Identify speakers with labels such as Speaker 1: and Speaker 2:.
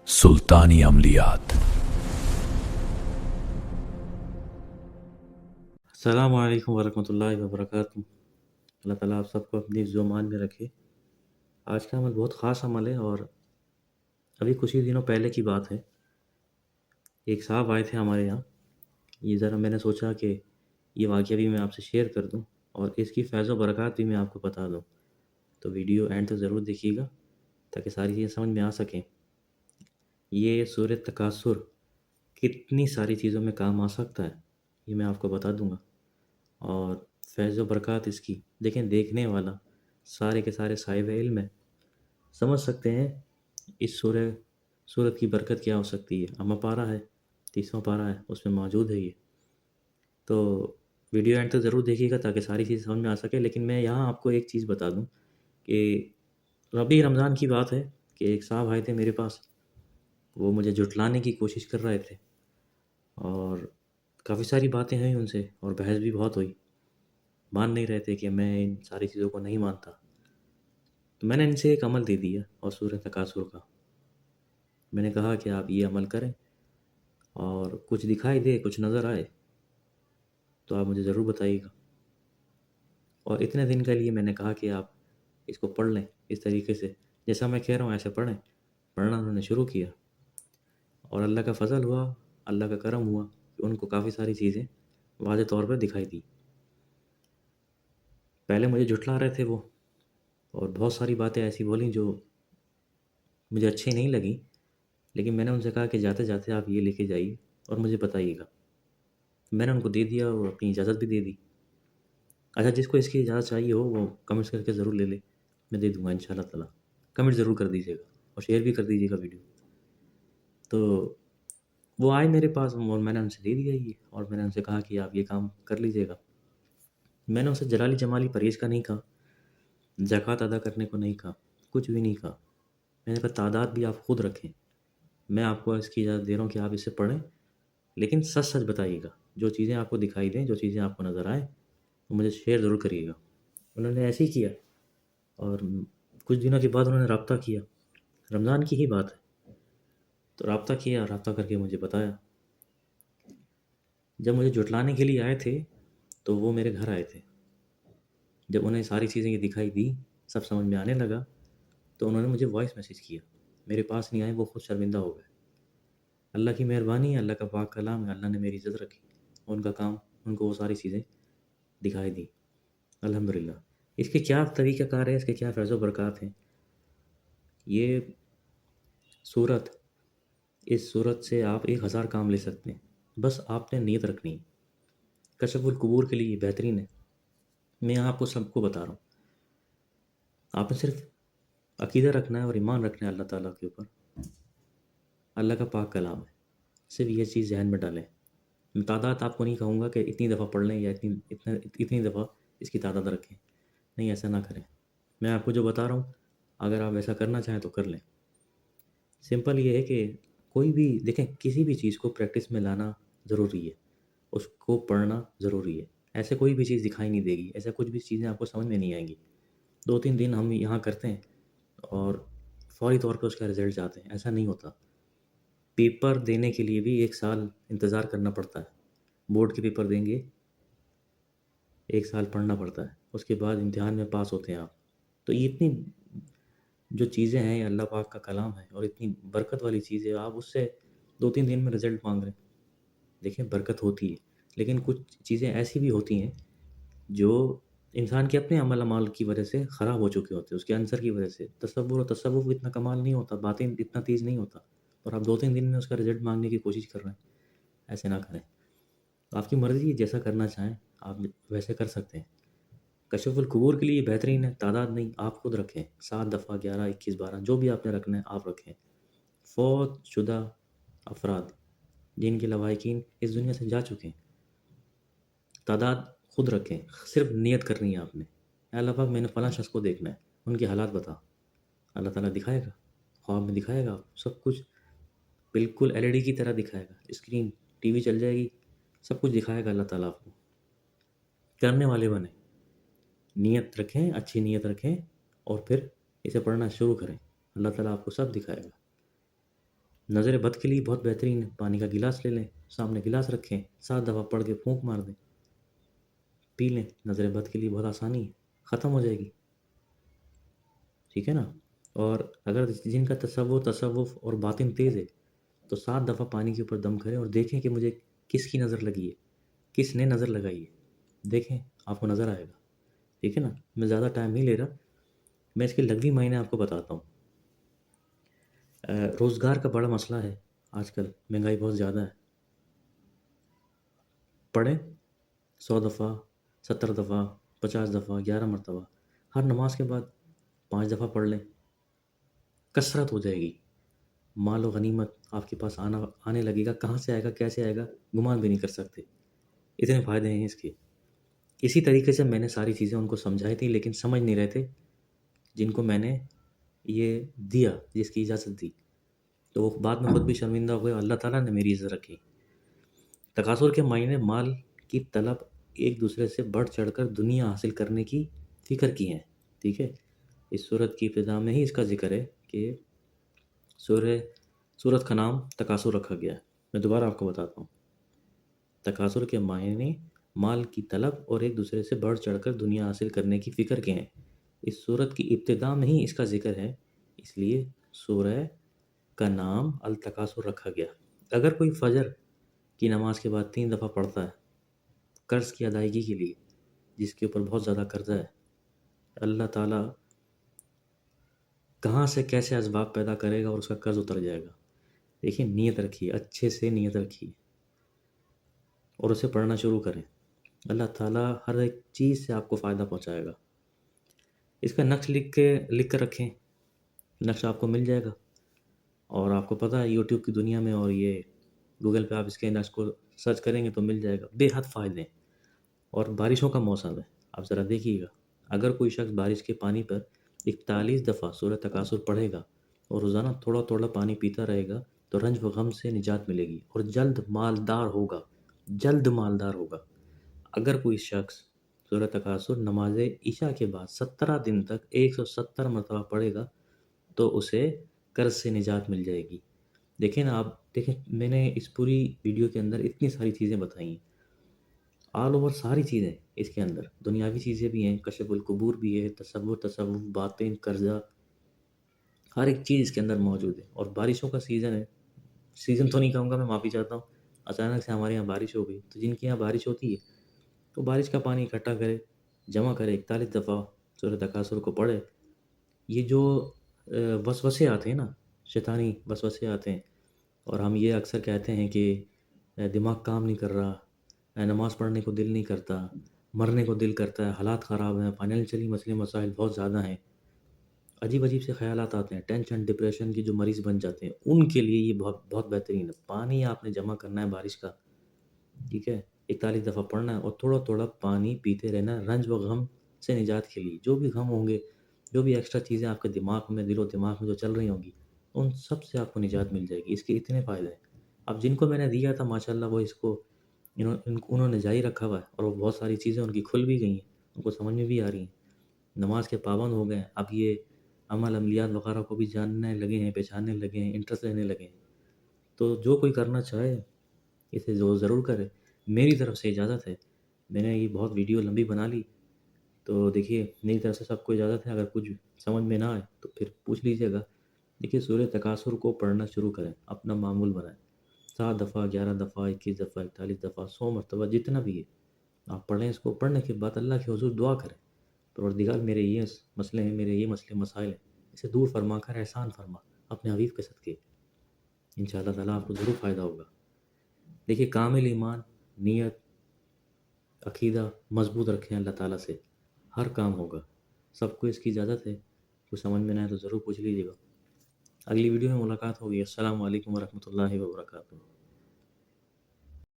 Speaker 1: सुल्तानी अमलियात।
Speaker 2: अस्सलामु अलैकुम वरहमतुल्लाहि वबरकातुहू। अल्लाह ताला आप सबको अपनी ज़ुबान में रखे। आज का अमल बहुत ख़ास अमल है और अभी कुछ ही दिनों पहले की बात है। एक साहब आए थे हमारे यहाँ। ये ज़रा मैंने सोचा कि ये वाक़या भी मैं आपसे शेयर कर दूँ और इसकी फ़ैज़ व बरक़ात भी मैं आपको बता दूँ। तो वीडियो एंड तक ज़रूर देखिएगा ताकि सारी चीज़ें समझ में आ सकें। ये सूरह तकासुर कितनी सारी चीज़ों में काम आ सकता है, ये मैं आपको बता दूँगा। और फैज़ व बरक़ात इसकी देखें, देखने वाला सारे के सारे साहिब इल्म है, समझ सकते हैं इस सूरत की बरकत क्या हो सकती है। अम्मा पारा है, 30वां पारा है, उसमें मौजूद है ये। तो वीडियो एंड तक ज़रूर देखिएगा ताकि सारी चीज़ समझ में आ सके। लेकिन मैं यहाँ आपको एक चीज़ बता दूँ कि अभी रमज़ान की बात है कि एक साहब आए थे मेरे पास। वो मुझे झुठलाने की कोशिश कर रहे थे और काफ़ी सारी बातें हुई उनसे और बहस भी बहुत हुई। मान नहीं रहे थे कि मैं इन सारी चीज़ों को नहीं मानता। तो मैंने इनसे एक अमल दे दिया और सूरह तकासुर का। मैंने कहा कि आप ये अमल करें और कुछ दिखाई दे, कुछ नज़र आए तो आप मुझे ज़रूर बताइएगा। और इतने दिन के लिए मैंने कहा कि आप इसको पढ़ लें इस तरीके से, जैसा मैं कह रहा हूँ ऐसे पढ़ें। पढ़ना उन्होंने शुरू किया और अल्लाह का फ़ज़ल हुआ, अल्लाह का करम हुआ कि उनको काफ़ी सारी चीज़ें वाज़ेह तौर पे दिखाई दी। पहले मुझे झुठला रहे थे वो और बहुत सारी बातें ऐसी बोली जो मुझे अच्छी नहीं लगी। लेकिन मैंने उनसे कहा कि जाते-जाते आप ये लेके जाइए और मुझे बताइएगा। मैंने उनको दे दिया और अपनी इजाज़त भी दे दी। अच्छा, जिसको इसकी इजाज़त चाहिए हो वो कमेंट्स करके ज़रूर ले ले, मैं दे दूँगा इंशाअल्लाह ताला। कमेंट ज़रूर कर दीजिएगा और शेयर भी कर दीजिएगा वीडियो। तो वो आए मेरे पास और मैंने उनसे दे दिया ये और मैंने उनसे कहा कि आप ये काम कर लीजिएगा। मैंने उनसे जलाली जमाली परहेज़ का नहीं कहा, ज़कात अदा करने को नहीं कहा, कुछ भी नहीं कहा। मैंने कहा तादाद भी आप खुद रखें। मैं आपको इसकी इजाज़त दे रहा हूँ कि आप इसे पढ़ें, लेकिन सच-सच बताइएगा। जो चीज़ें आपको दिखाई दें, जो चीज़ें आपको नज़र आएँ, तो मुझे शेयर ज़रूर करिएगा। उन्होंने ऐसे ही किया और कुछ दिनों के बाद उन्होंने राब्ता किया। रमज़ान की ही बात है। तो राब्ता किया, राब्ता करके मुझे बताया। जब मुझे जुटलाने के लिए आए थे, तो वो मेरे घर आए थे। जब उन्हें सारी चीज़ें ये दिखाई दी, सब समझ में आने लगा, तो उन्होंने मुझे वॉइस मैसेज किया। मेरे पास नहीं आए, वो खुद शर्मिंदा हो गए। अल्लाह की मेहरबानी है, अल्लाह का पाक कलाम है, अल्लाह ने मेरी इज़्ज़त रखी। उनका काम, उनको वो सारी चीज़ें दिखाई दी, अल्हम्दुलिल्लाह। इसके क्या तरीक़ाकार है, इसके क्या फ़ैज़ व बरक़ात हैं। ये सूरत, इस सूरत से आप 1000 काम ले सकते हैं, बस आपने नीयत रखनी है। कशफ़ुल कुबूर के लिए ये बेहतरीन है। मैं यहाँ आपको सबको बता रहा हूँ। आपने सिर्फ़ अक़ीदा रखना है और ईमान रखना है अल्लाह ताला के ऊपर। अल्लाह का पाक कलाम है, सिर्फ़ ये चीज़ ज़हन में डालें। मैं तादाद आपको नहीं कहूँगा कि इतनी दफ़ा पढ़ लें या इतनी दफ़ा इसकी तादाद रखें। नहीं, ऐसा ना करें। मैं आपको जो बता रहा हूँ, अगर आप ऐसा करना चाहें तो कर लें। सिंपल ये है कि कोई भी देखें, किसी भी चीज़ को प्रैक्टिस में लाना ज़रूरी है, उसको पढ़ना ज़रूरी है। ऐसे कोई भी चीज़ दिखाई नहीं देगी, ऐसा कुछ भी चीज़ें आपको समझ में नहीं आएँगी। 2-3 दिन हम यहाँ करते हैं और फ़ौरी तौर पे उसका रिज़ल्ट चाहते हैं, ऐसा नहीं होता। पेपर देने के लिए भी 1 साल इंतज़ार करना पड़ता है। बोर्ड के पेपर देंगे, 1 साल पढ़ना पड़ता है, उसके बाद इम्तिहान में पास होते हैं आप। तो ये इतनी जो चीज़ें हैं, ये अल्लाह पाक का कलाम है और इतनी बरकत वाली चीज़ है, आप उससे 2-3 दिन में रिज़ल्ट माँग रहे हैं। देखिए, बरकत होती है, लेकिन कुछ चीज़ें ऐसी भी होती हैं, जो इंसान के अपने अमल-अमाल की वजह से ख़राब हो चुके होते हैं, उसके आंसर की वजह से। तसव्वुर और तसव्वुफ़ इतना कमाल नहीं होता, बातें इतना तेज़ नहीं होता और आप 2-3 दिन में उसका रिज़ल्ट माँगने की कोशिश कर रहे हैं, ऐसे ना करें। आपकी मर्ज़ी है, जैसा करना चाहें, आप वैसे कर सकते हैं। कशफ़ुल कुबूर के लिए बेहतरीन है, तादाद नहीं, आप खुद रखें। 7 दफ़ा, 11, 21, 12 जो भी आपने रखना है, आप रखें। फ़ौत शुदा अफ़राद, जिनके लवाहिकीन इस दुनिया से जा चुके हैं, तादाद खुद रखें, सिर्फ़ नियत करनी है आपने। अल्लाह पाक, मैंने फ़लाँ शख़्स को देखना है, उनके हालात बता। अल्लाह ताला दिखाएगा, ख्वाब में दिखाएगा, सब कुछ बिल्कुल एलईडी की तरह दिखाएगा। स्क्रीन, टीवी चल जाएगी, सब कुछ दिखाएगा अल्लाह ताला आपको। करने वाले बनें, नियत रखें, अच्छी नियत रखें और फिर इसे पढ़ना शुरू करें। अल्लाह ताला आपको सब दिखाएगा। نظر بد کے لیے بہت بہترین ہے، پانی کا گلاس لے لیں، سامنے گلاس رکھیں، 7 دفعہ پڑھ کے پھونک مار دیں، پی لیں، نظر بد کے لیے بہت آسانی ہے، ختم ہو جائے گی، ٹھیک ہے نا؟ اور اگر جن کا تصوف اور باطن تیز ہے تو 7 دفعہ پانی کے اوپر دم کریں اور دیکھیں کہ مجھے کس کی نظر لگی ہے، کس نے نظر لگائی ہے، دیکھیں آپ کو نظر آئے گا، ٹھیک ہے نا؟ میں زیادہ ٹائم نہیں لے رہا، میں اس کے لغوی معنی آپ کو بتاتا ہوں۔ روزگار کا بڑا مسئلہ ہے آج کل، مہنگائی بہت زیادہ ہے، پڑھیں 100 دفعہ، 70 دفعہ، 50 دفعہ، 11 مرتبہ، ہر نماز کے بعد 5 دفعہ پڑھ لیں، کثرت ہو جائے گی، مال و غنیمت آپ کے پاس آنے لگے گا، کہاں سے آئے گا کیسے آئے گا گمان بھی نہیں کر سکتے، اتنے فائدے ہیں اس کے۔ اسی طریقے سے میں نے ساری چیزیں ان کو سمجھائی تھی لیکن سمجھ نہیں رہے تھے، جن کو میں نے یہ دیا، جس کی اجازت دی، تو وہ بعد میں خود بھی شرمندہ ہوئے، اللہ تعالیٰ نے میری عزت رکھی۔ تکاثر کے معنی مال کی طلب، ایک دوسرے سے بڑھ چڑھ کر دنیا حاصل کرنے کی فکر کی ہیں، ٹھیک ہے؟ اس صورت کی ابتدا میں ہی اس کا ذکر ہے کہ صورت کا نام تکاثر رکھا گیا ہے۔ میں دوبارہ آپ کو بتاتا ہوں، تکاثر کے معنی مال کی طلب اور ایک دوسرے سے بڑھ چڑھ کر دنیا حاصل کرنے کی فکر کے ہیں۔ اس صورت کی ابتدا میں ہی اس کا ذکر ہے، اس لیے سورہ کا نام التکاثر رکھا گیا۔ اگر کوئی فجر کی نماز کے بعد 3 دفعہ پڑھتا ہے قرض کی ادائیگی کے لیے، جس کے اوپر بہت زیادہ قرضہ ہے، اللہ تعالیٰ کہاں سے کیسے اسباب پیدا کرے گا اور اس کا قرض اتر جائے گا۔ دیکھیں، نیت رکھیے، اچھے سے نیت رکھیے اور اسے پڑھنا شروع کریں، اللہ تعالیٰ ہر ایک چیز سے آپ کو فائدہ پہنچائے گا۔ اس کا نقش لکھ کر رکھیں، نقش آپ کو مل جائے گا، اور آپ کو پتہ ہے یوٹیوب کی دنیا میں اور یہ گوگل پہ آپ اس کے نقش کو سرچ کریں گے تو مل جائے گا، بے حد فائدے ہیں۔ اور بارشوں کا موسم ہے، آپ ذرا دیکھیے گا، اگر کوئی شخص بارش کے پانی پر 41 دفعہ سورہ تکاثر پڑھے گا اور روزانہ تھوڑا تھوڑا پانی پیتا رہے گا تو رنج و غم سے نجات ملے گی اور جلد مالدار ہوگا، جلد مالدار ہوگا۔ اگر کوئی شخص سورہ تکاثر نماز عشاء کے بعد 17 دن تک 170 مرتبہ پڑھے گا تو اسے قرض سے نجات مل جائے گی۔ دیکھیں نا، آپ دیکھیں، میں نے اس پوری ویڈیو کے اندر اتنی ساری چیزیں بتائی ہیں، آل اوور ساری چیزیں اس کے اندر، دنیاوی چیزیں بھی ہیں، کشف القبور بھی ہے، تصوف، باطن، قرضہ، ہر ایک چیز اس کے اندر موجود ہے۔ اور بارشوں کا سیزن ہے، سیزن تو نہیں کہوں گا، میں معافی چاہتا ہوں، اچانک سے ہمارے یہاں بارش ہو گئی، تو جن کے یہاں بارش ہوتی ہے تو بارش کا پانی اکٹھا کرے، جمع کرے، 41 دفعہ سورہ تکاثر کو پڑھے۔ یہ جو وسوسے آتے ہیں نا، شیطانی وسوسے آتے ہیں، اور ہم یہ اکثر کہتے ہیں کہ دماغ کام نہیں کر رہا، نماز پڑھنے کو دل نہیں کرتا، مرنے کو دل کرتا ہے، حالات خراب ہیں، فائنینشلی مسئلے مسائل بہت زیادہ ہیں، عجیب عجیب سے خیالات آتے ہیں، ٹینشن ڈپریشن کے جو مریض بن جاتے ہیں، ان کے لیے یہ بہت بہت بہترین ہے۔ پانی آپ نے جمع کرنا ہے بارش کا، ٹھیک ہے، 41 دفعہ پڑھنا ہے اور تھوڑا تھوڑا پانی پیتے رہنا ہے، رنج و غم سے نجات کے لیے۔ جو بھی غم ہوں گے، جو بھی ایکسٹرا چیزیں آپ کے دماغ میں، دل و دماغ میں جو چل رہی ہوں گی، ان سب سے آپ کو نجات مل جائے گی۔ اس کے اتنے فائدے ہیں، اب جن کو میں نے دیا تھا ماشاءاللہ وہ اس کو انہوں نے جاری رکھا ہوا ہے، اور وہ بہت ساری چیزیں ان کی کھل بھی گئی ہیں، ان کو سمجھ میں بھی آ رہی ہیں، نماز کے پابند ہو گئے ہیں، اب یہ عمل عملیات وغیرہ کو بھی جاننے لگے ہیں، پہچاننے لگے ہیں، انٹرسٹ لینے لگے ہیں۔ تو جو کوئی کرنا چاہے اسے ضرور کرے، میری طرف سے اجازت ہے۔ میں نے یہ بہت ویڈیو لمبی بنا لی، تو دیکھیے میری طرف سے سب کو اجازت ہے، اگر کچھ سمجھ میں نہ آئے تو پھر پوچھ لیجیے گا۔ دیکھیے، سورہ تکاثر کو پڑھنا شروع کریں، اپنا معمول بنائیں، 7 دفعہ، 11 دفعہ، 21 دفعہ، 41 دفعہ، 100 مرتبہ، جتنا بھی ہے آپ پڑھیں۔ اس کو پڑھنے کے بعد اللہ کے حضور دعا کریں، پروردگار میرے یہ مسئلے ہیں، میرے یہ مسئلے مسائل ہیں، اسے دور فرما کر احسان فرما اپنے حبیب کے صدقے، انشاءاللہ تعالیٰ آپ کو ضرور فائدہ ہوگا۔ دیکھیے، کامل ایمان، نیت، عقیدہ مضبوط رکھیں اللہ تعالیٰ سے، ہر کام ہوگا۔ سب کو اس کی اجازت ہے، کچھ سمجھ میں نہ آئے تو ضرور پوچھ لیجیے گا۔ اگلی ویڈیو میں ملاقات ہوگی۔ السلام علیکم ورحمۃ اللہ وبرکاتہ۔